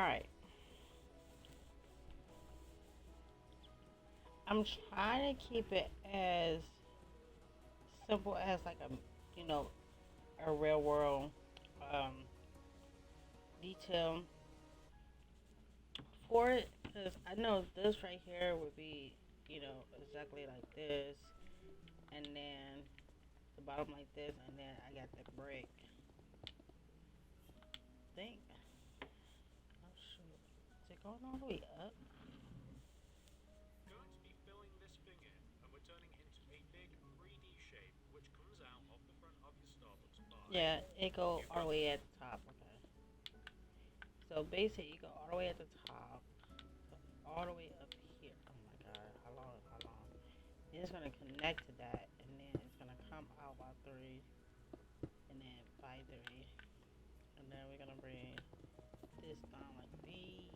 Alright. I'm trying to keep it as simple as like you know, a real world um, detail for it. Because I know this right here would be, exactly like this. And then the bottom like this. And then I got the brick. Think. Oh, shoot. Is it going all the way up? Yeah, it go all the way at the top. Okay. So basically, you go all the way at the top, all the way up here. Oh my god, how long? How long? It's gonna connect to that, and then it's gonna come out by three, and then by three, and then we're gonna bring this down like these.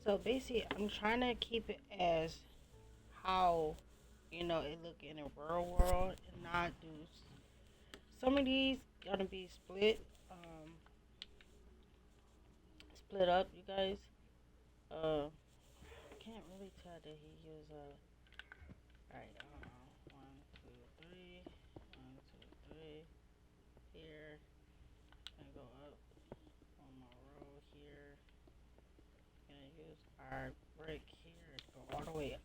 So basically, I'm trying to keep it as how it look in a real world, and not do some of these gonna be split up, you guys. Can't really tell that he used alright, one, two, three, one, two, three, here, and go up on my row here, gonna use our brick here, go all the way up,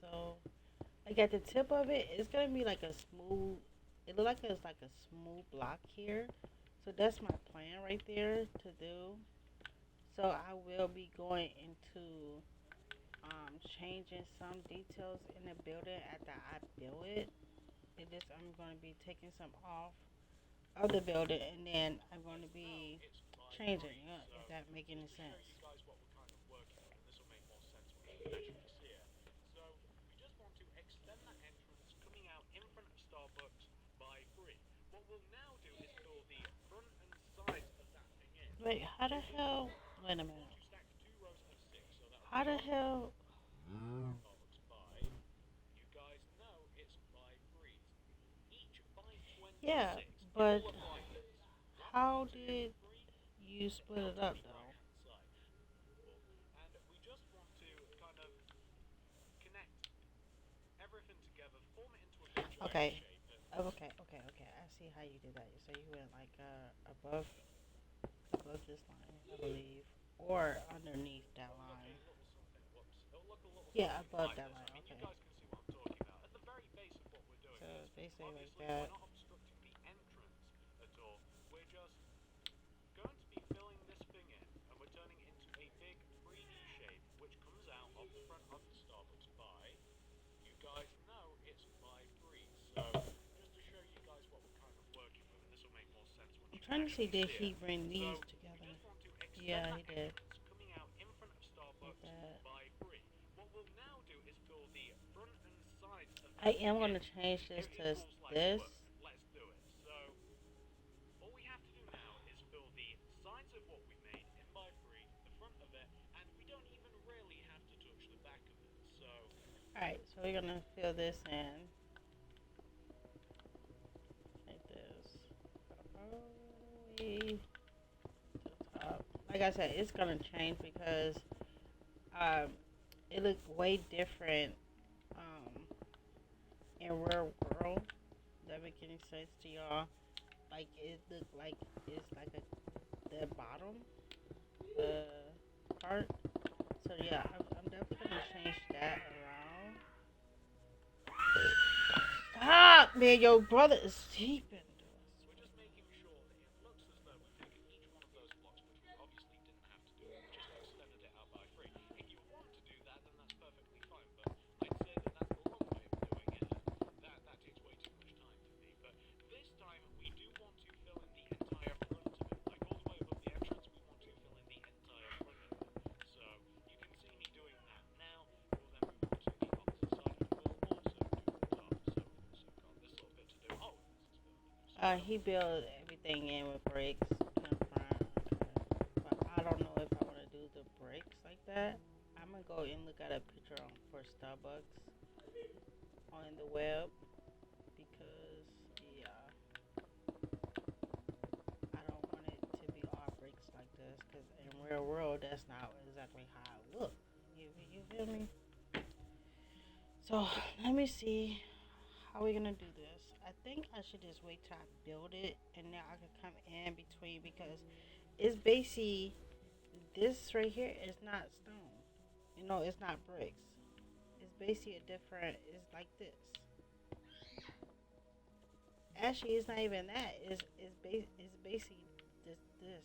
so, like at the tip of it, it's gonna be like a smooth, it look like it's like a smooth block here, so that's my plan right there to do, so I will be going into changing some details in the building after I build it. It is I'm going to be taking some off of the building, and then I'm going to be changing. If that make any sense. Wait, how the hell? Wait a minute. How the hell? Yeah, but how did you split it up though? Okay. Okay. I see how you did that. So you went like above this line, I believe, or underneath that line. Yeah, above that line. Okay. So basically like that. I'm trying to see did he bring these together? Yeah, he did. Like that. I am gonna change this to this. Alright, so we're gonna fill this in like this. All the way to the top. Like I said, it's gonna change because um, it looked way different um, in real world. Does that make any sense to y'all? Like it looked like it's like the bottom part. So yeah, I'm definitely gonna change that around. Stop, man! Your brother is sleeping. He built everything in with bricks in the front. But I don't know if I want to do the bricks like that. I'm gonna go and look at a picture for Starbucks on the web because yeah. real world, that's not exactly how it looks. You feel me? So let me see how we gonna do this. I think I should just wait till I build it, and then I can come in between because it's basically this right here is not stone. You know, it's not bricks. It's basically a different. It's like this. Actually, it's not even that. It's basically this.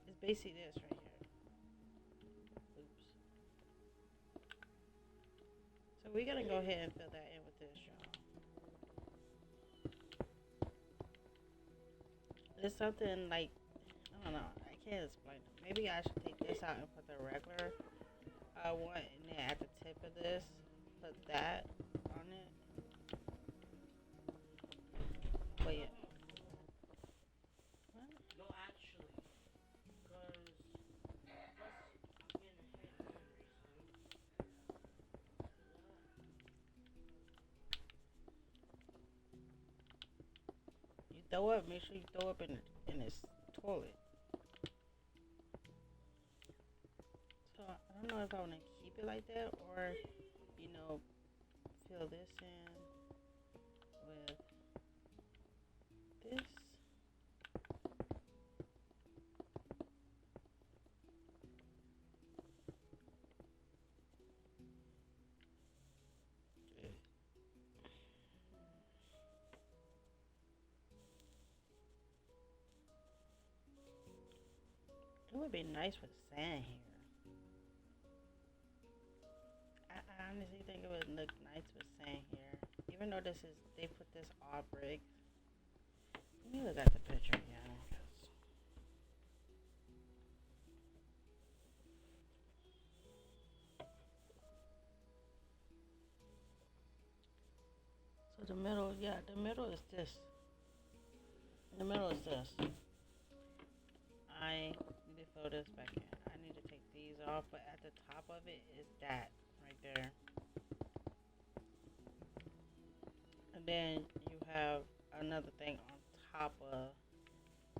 It's basically this right here. Oops. So we're gonna go ahead and fill that in with this, y'all. It's something like I don't know. I can't explain it. Maybe I should take this out and put the regular one, and then at the tip of this, put that on it. But yeah. What? No, actually, because I'm getting a head injury, You throw up. Make sure you throw up in this toilet. So I don't know if I want to keep it like that or, you know, fill this in with this. It would be nice with sand here. I honestly think it would look nice with sand here. Even though they put this all brick. Let me look at the picture again. So the middle, yeah, the middle is this. The middle is this. I need to fill this back in. I need to take these off, but at the top of it is that right there. And then you have another thing on top of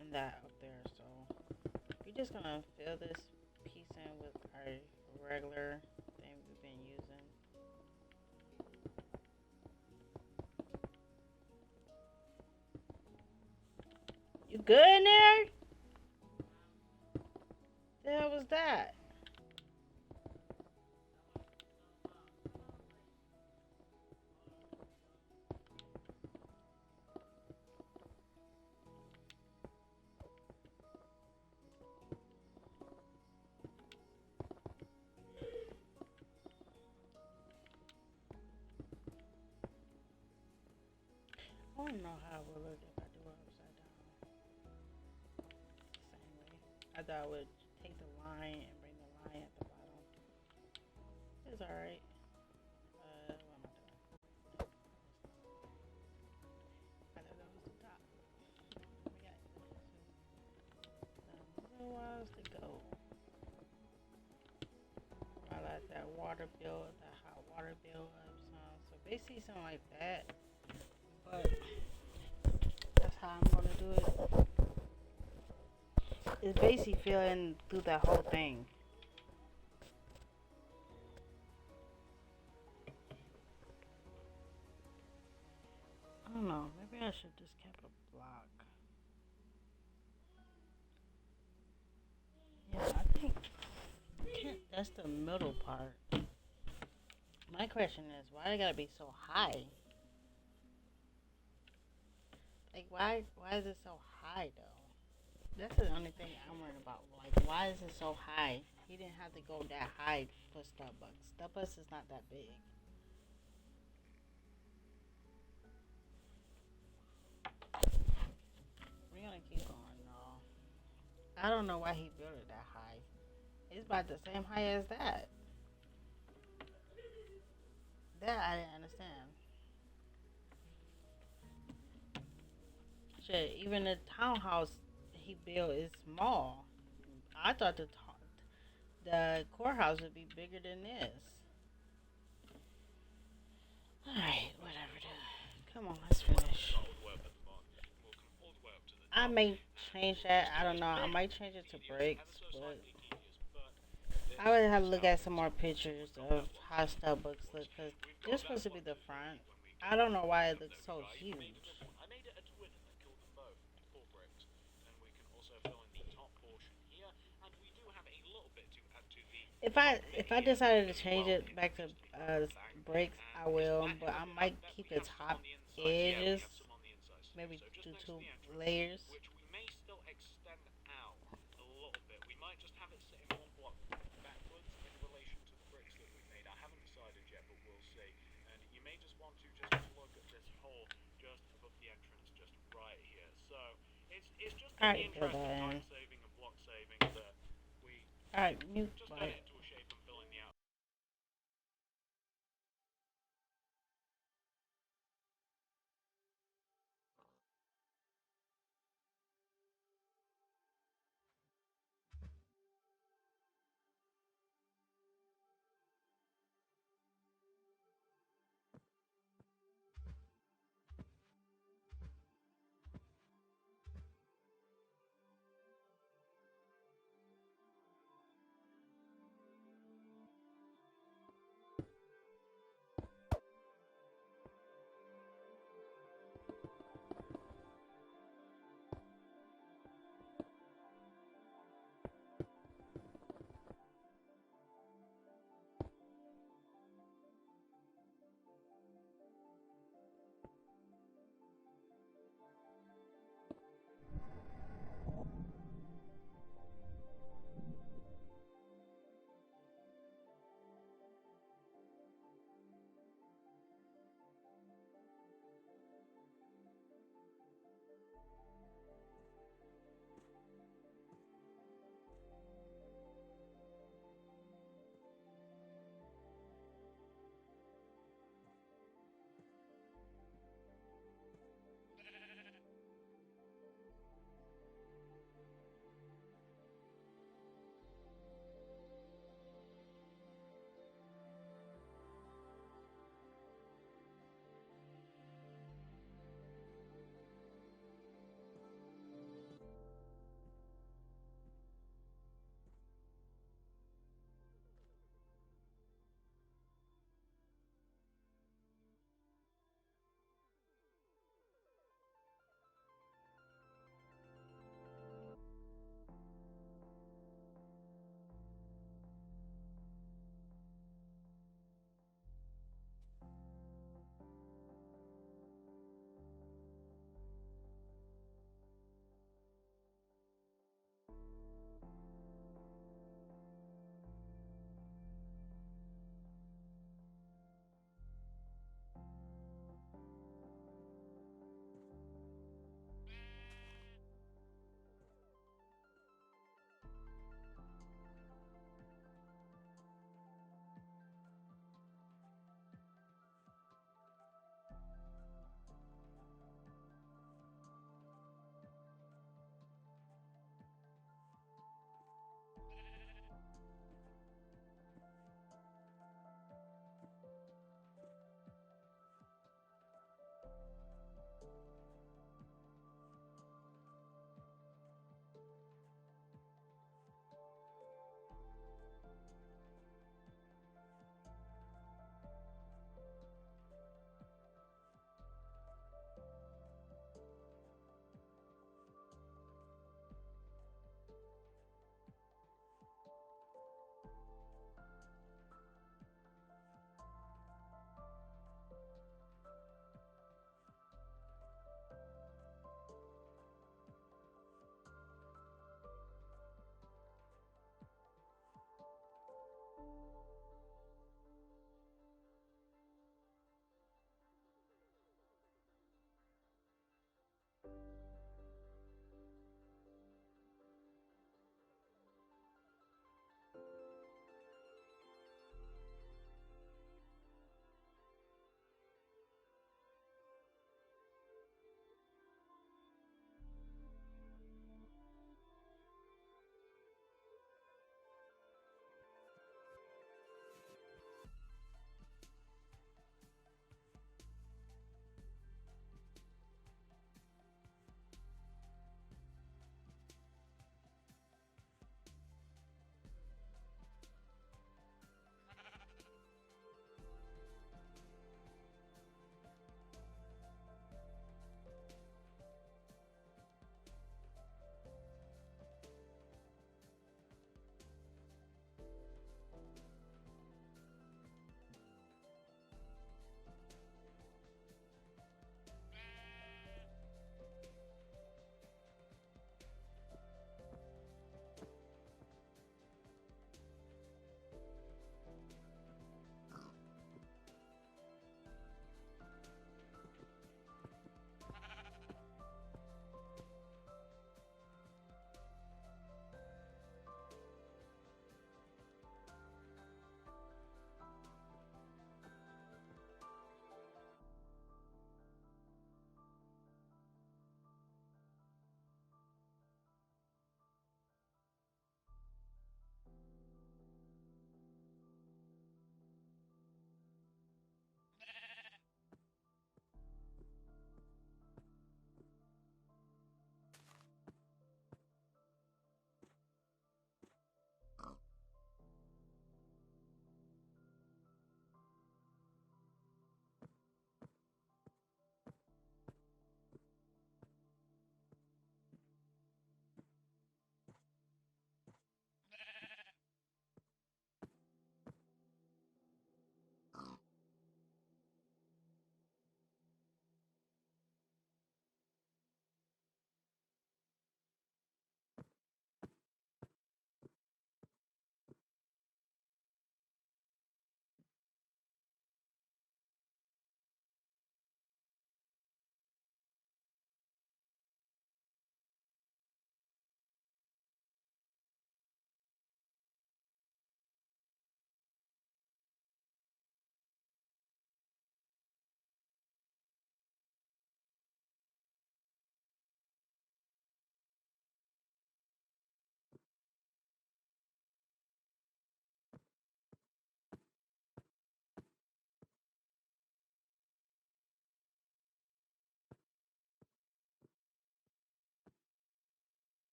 and that up there. So we're just gonna fill this piece in with our regular thing we've been using. You good in there? The hell was that? I don't know how it would look if I do it upside down. Same way. I thought I would take the line and bring the line at the bottom. It's alright. What am I doing? I thought that was the top. We got some miles to go. I let that water build, that hot water build up some. So basically something like that. But that's how I'm gonna do it. It's basically filling through that whole thing. I don't know. Maybe I should just keep a block. Yeah, I think that's the middle part. My question is, why it gotta be so high? Like, why is it so high though? That's the only thing I'm worried about. Like, why is it so high? He didn't have to go that high for Starbucks. Starbucks is not that big. We're gonna keep going, though. I don't know why he built it that high. It's about the same height as that. That I didn't understand. Shit, even the townhouse he built is small. I thought the courthouse would be bigger than this. Alright, whatever. Come on, let's finish. I made change that. I don't know. I might change it to bricks, but I would have to look at some more pictures of how Starbucks look because this supposed to be the front. I don't know why it looks so huge. If I decided to change it back to bricks, I will. But I might keep the top edges, maybe do two layers. All right, fill that in. All right, mute button.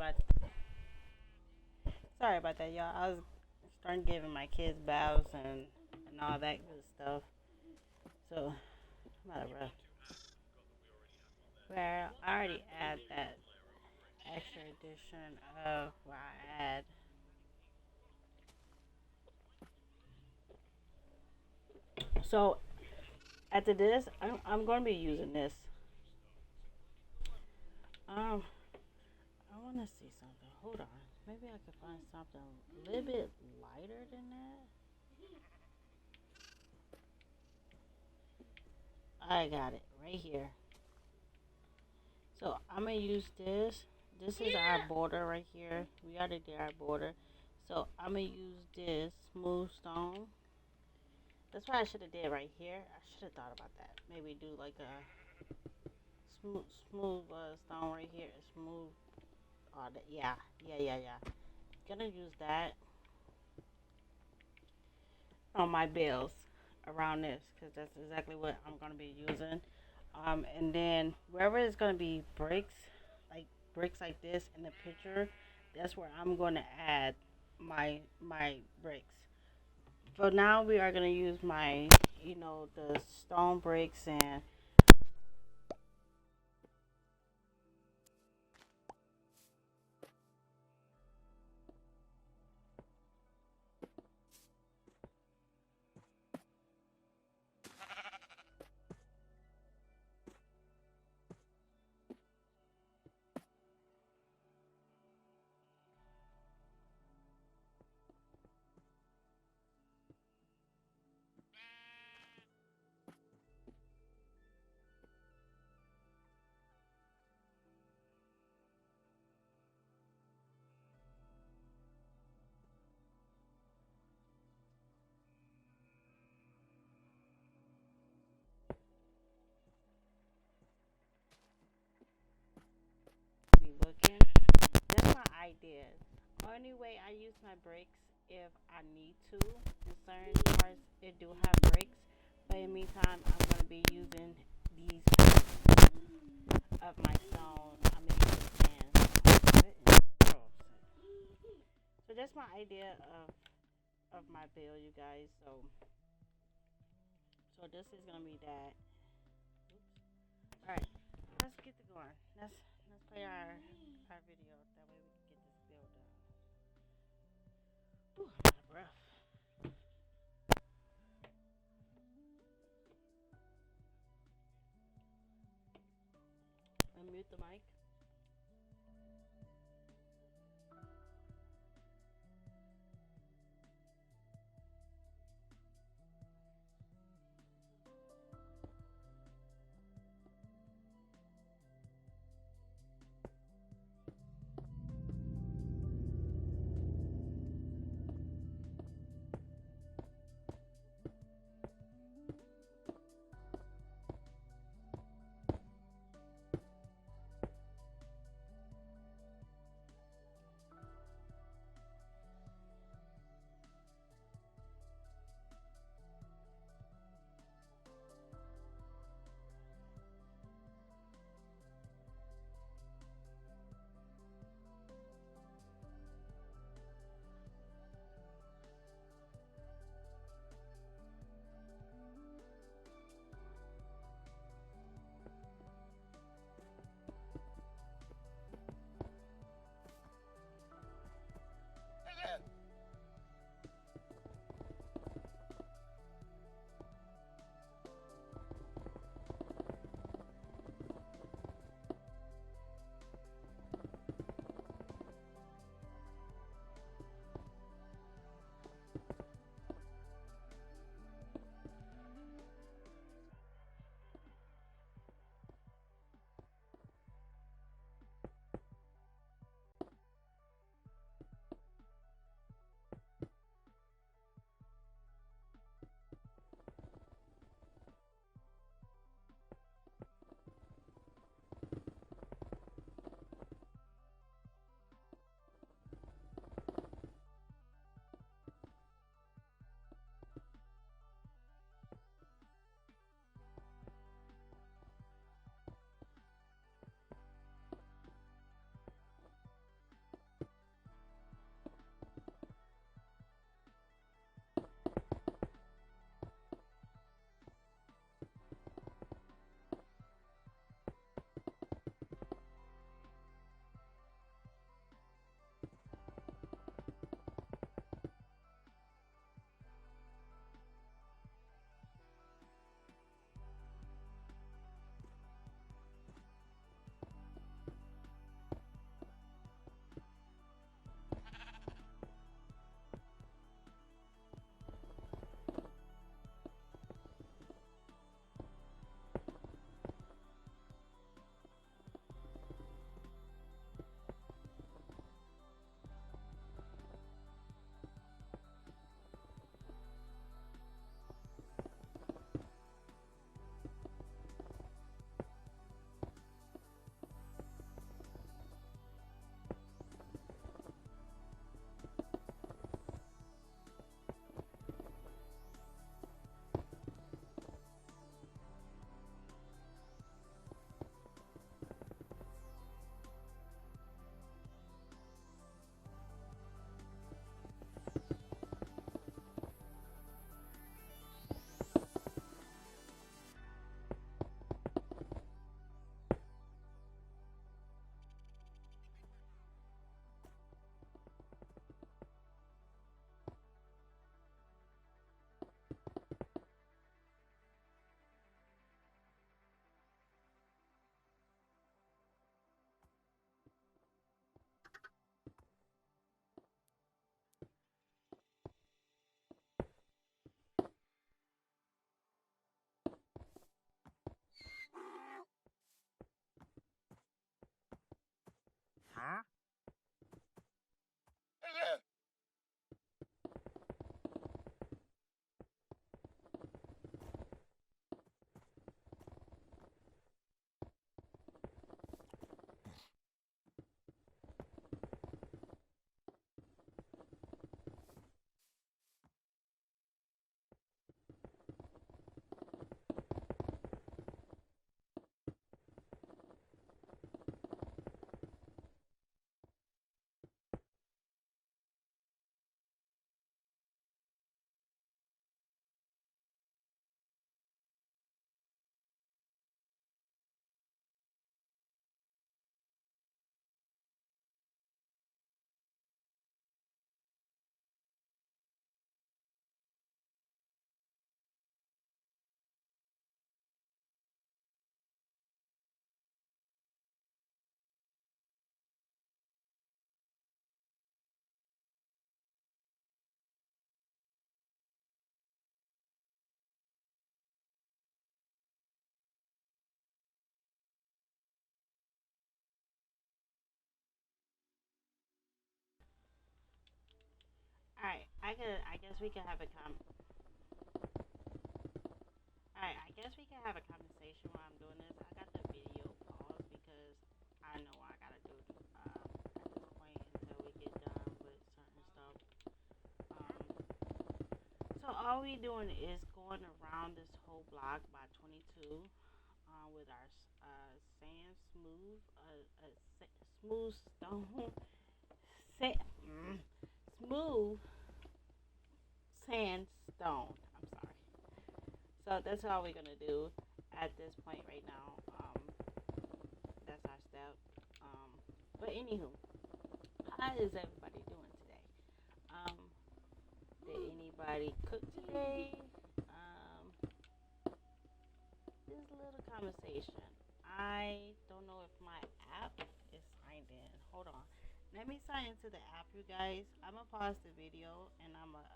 about sorry about that, y'all. I was starting giving my kids baths and all that good stuff. So I'm out of breath. Where I already add that extra addition of where I add. So after this, I'm going to be using this. Um, I want to see something. Hold on. Maybe I could find something a little bit lighter than that. I got it right here. So I'm gonna use this. This is our border right here. We already did our border. So I'm gonna use this smooth stone. That's what I should have did right here. I should have thought about that. Maybe do like a smooth stone right here. Smooth. Yeah, yeah. Gonna use that on my bills around this because that's exactly what I'm gonna be using. And then wherever it's gonna be bricks like this in the picture, that's where I'm gonna add my bricks. For now, we are gonna use my, the stone bricks and be looking. That's my idea. Only way I use my bricks if I need to. In certain parts, it do have bricks, but in the meantime, I'm gonna be using these of my stone. I'm gonna use sand. So that's my idea of my bill, you guys. So this is gonna be that. Oops. All right, let's get to going. Let's play our video. That way we can get this bill done. Whew, I'm out of breath. Unmute the mic. I guess we can have a Alright, I guess we can have a conversation while I'm doing this. I got the video paused because I know what I gotta do at this point until we get done with certain stuff. Um, so all we doing is going around this whole block by 22 with our sand smooth stone, sa- smooth sandstone. I'm sorry. So that's all we're gonna do at this point right now. That's our step. Um, but anywho, how is everybody doing today? Um, did anybody cook today? Just a little conversation. I don't know if my app is signed in. Hold on. Let me sign into the app, you guys. I'm gonna pause the video and I'm gonna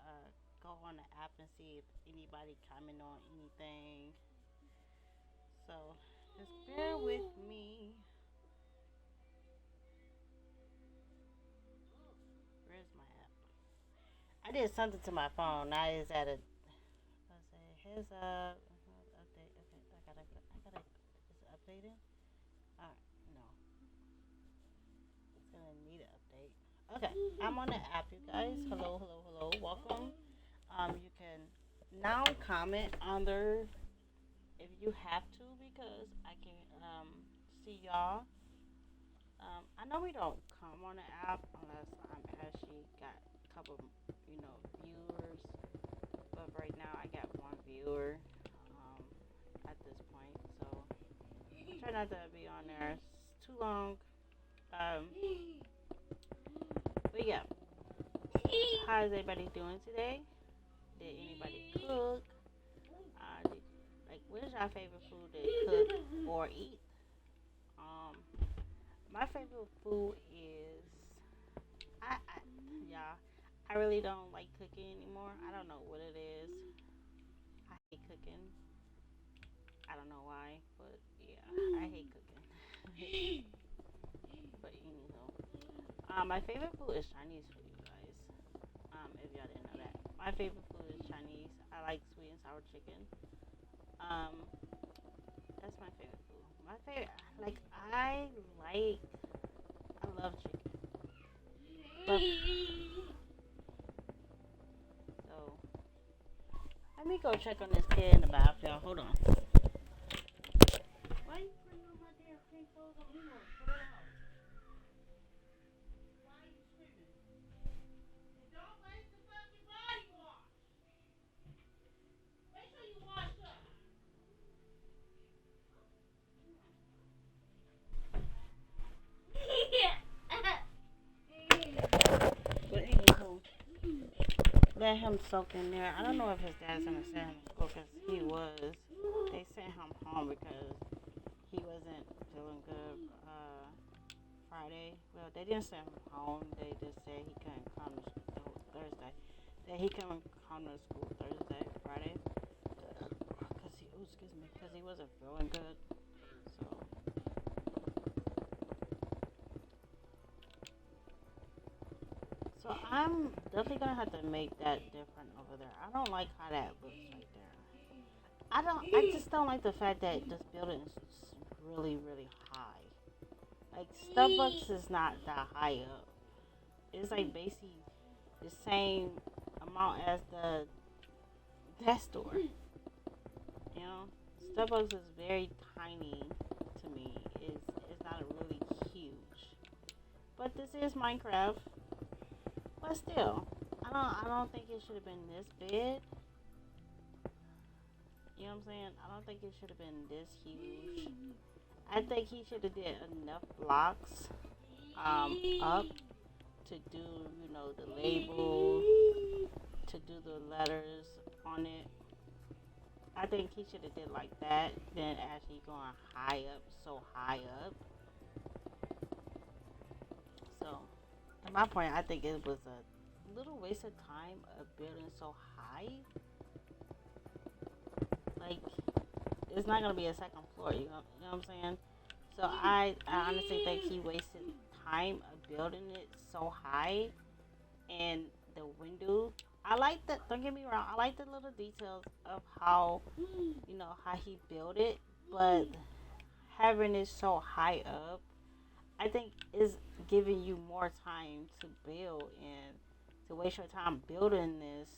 go on the app and see if anybody comment on anything. So just bear with me. Where's my app? I did something to my phone. Now it's at a. Let's say heads up. Update. Okay, I gotta. Is it updating? Alright, no. It's gonna need an update. Okay, I'm on the app, you guys. Hello, hello, hello. Welcome. You can now comment under if you have to because I can see y'all. I know we don't come on the app unless I'm actually got a couple, viewers. But right now I got one viewer um, at this point, so try not to be on there too long. Um, but yeah, how is everybody doing today? Did anybody cook? What is your favorite food to cook or eat? Um, my favorite food is I yeah. I really don't like cooking anymore. I don't know what it is. I hate cooking. I don't know why, but yeah, I hate cooking. But anyhow, my favorite food is Chinese food, you guys. If y'all didn't know that, my favorite food is Chinese. I like sweet and sour chicken. Um, that's my favorite food. My favorite, like I love chicken. But so let me go check on this kid in the bathroom. Hold on. Why you putting on my damn clean clothes on? You know, put it out. Why are you screaming? And don't waste the fucking body wash. Make sure you wash up. But anywho, let him soak in there. I don't know if his dad's gonna send him to school because he was. They sent him home because he wasn't feeling good Friday. Well, they didn't send him home. They just said he couldn't come to school Thursday. That he couldn't come to school Thursday, Friday. Because he wasn't feeling good. So I'm definitely gonna have to make that different over there. I don't like how that looks right there. I just don't like the fact that this building is really, really high. Like Starbucks is not that high up. It's like basically the same amount as the that store. You know, Starbucks is very tiny to me. It's not really huge. But this is Minecraft. But still, I don't think it should have been this big. You know what I'm saying? I don't think it should have been this huge. I think he should have did enough blocks up to do, the label, to do the letters on it. I think he should have did like that, then actually going high up, so high up. So, at my point, I think it was a little waste of time of building so high. Like, it's not gonna be a second floor. You know what I'm saying? So I honestly think he wasted time of building it so high, and the window. I like that. Don't get me wrong. I like the little details of how how he built it, but having it so high up, I think is giving you more time to build and to waste your time building this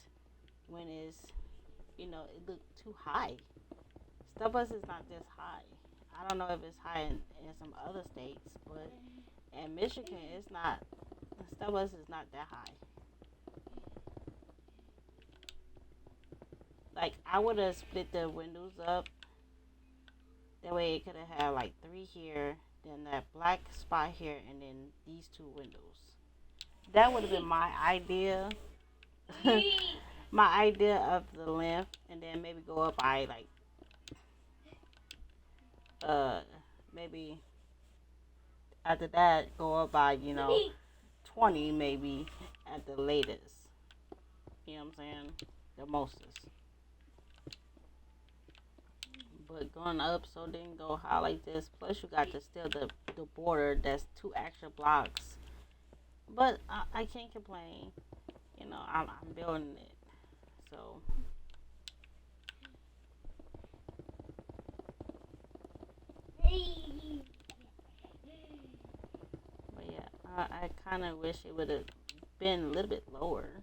when it's it looked too high. Starbucks is not this high. I don't know if it's high in some other states, but in Michigan, it's not. Starbucks is not that high. Like I would have split the windows up. That way it could have had like three here, then that black spot here, and then these two windows. That would have been my idea. My idea of the length, and then maybe go up by like uh maybe after that go up by 20 maybe at the latest. You know what I'm saying? The mostest. But going up so then go high like this. Plus you got the border that's two extra blocks. But I can't complain. I'm building it. So but yeah, I kind of wish it would have been a little bit lower.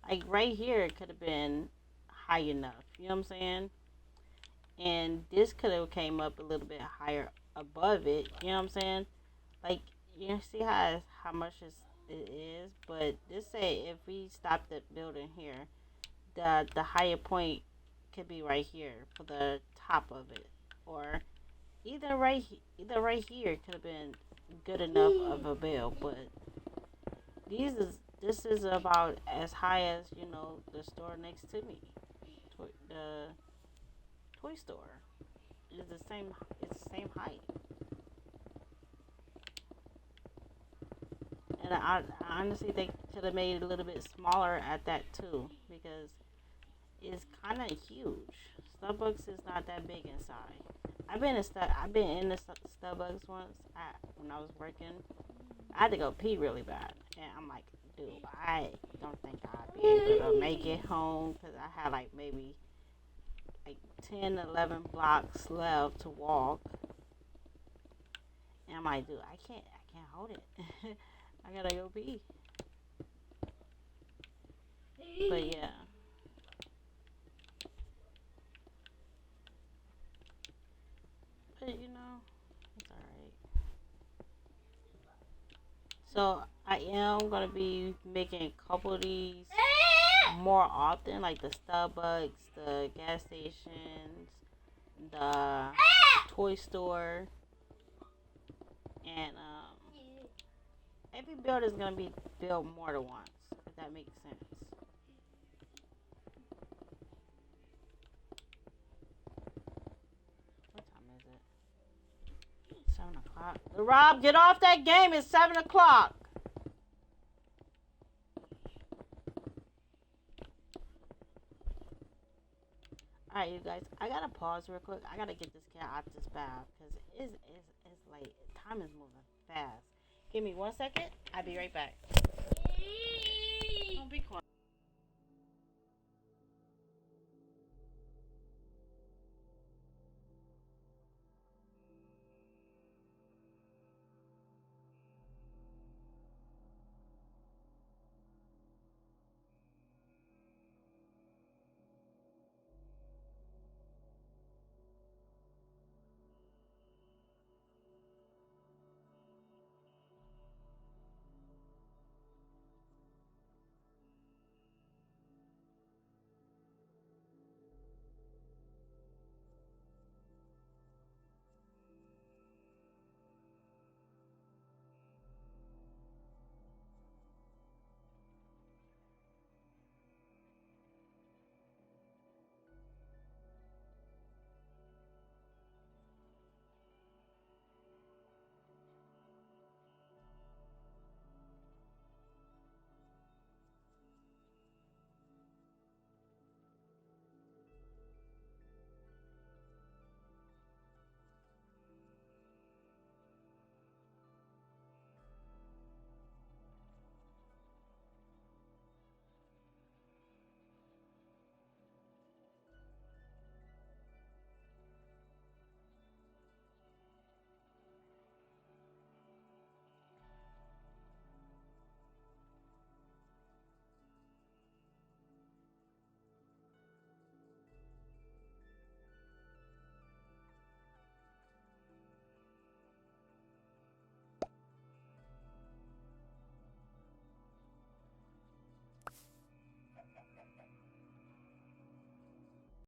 Like right here, it could have been high enough. You know what I'm saying? And this could have came up a little bit higher above it. You know what I'm saying? Like you see how much it is, but this say if we stop the building here, the higher point could be right here for the top of it, or either right here could have been good enough of a build, but this is about as high as the store next to me, the toy store. It's the same. It's the same height, and I honestly think could have made it a little bit smaller at that too because it's kind of huge. Starbucks is not that big inside. I've been in the Starbucks once. When I was working, I had to go pee really bad, and I'm like, dude, I don't think I'll be able to make it home because I had like maybe like 10, 11 blocks left to walk, and I'm like, dude, I can't hold it. I gotta go pee. But yeah, but it's alright. So I am gonna be making a couple of these more often, like the Starbucks, the gas stations, the toy store, and every build is gonna be built more than once, if that makes sense. What time is it? 7 o'clock. Rob, get off that game. It's 7 o'clock. All right, you guys. I gotta pause real quick. I gotta get this cat out this bath because it's late. Time is moving fast. Give me 1 second. I'll be right back. Don't be quiet.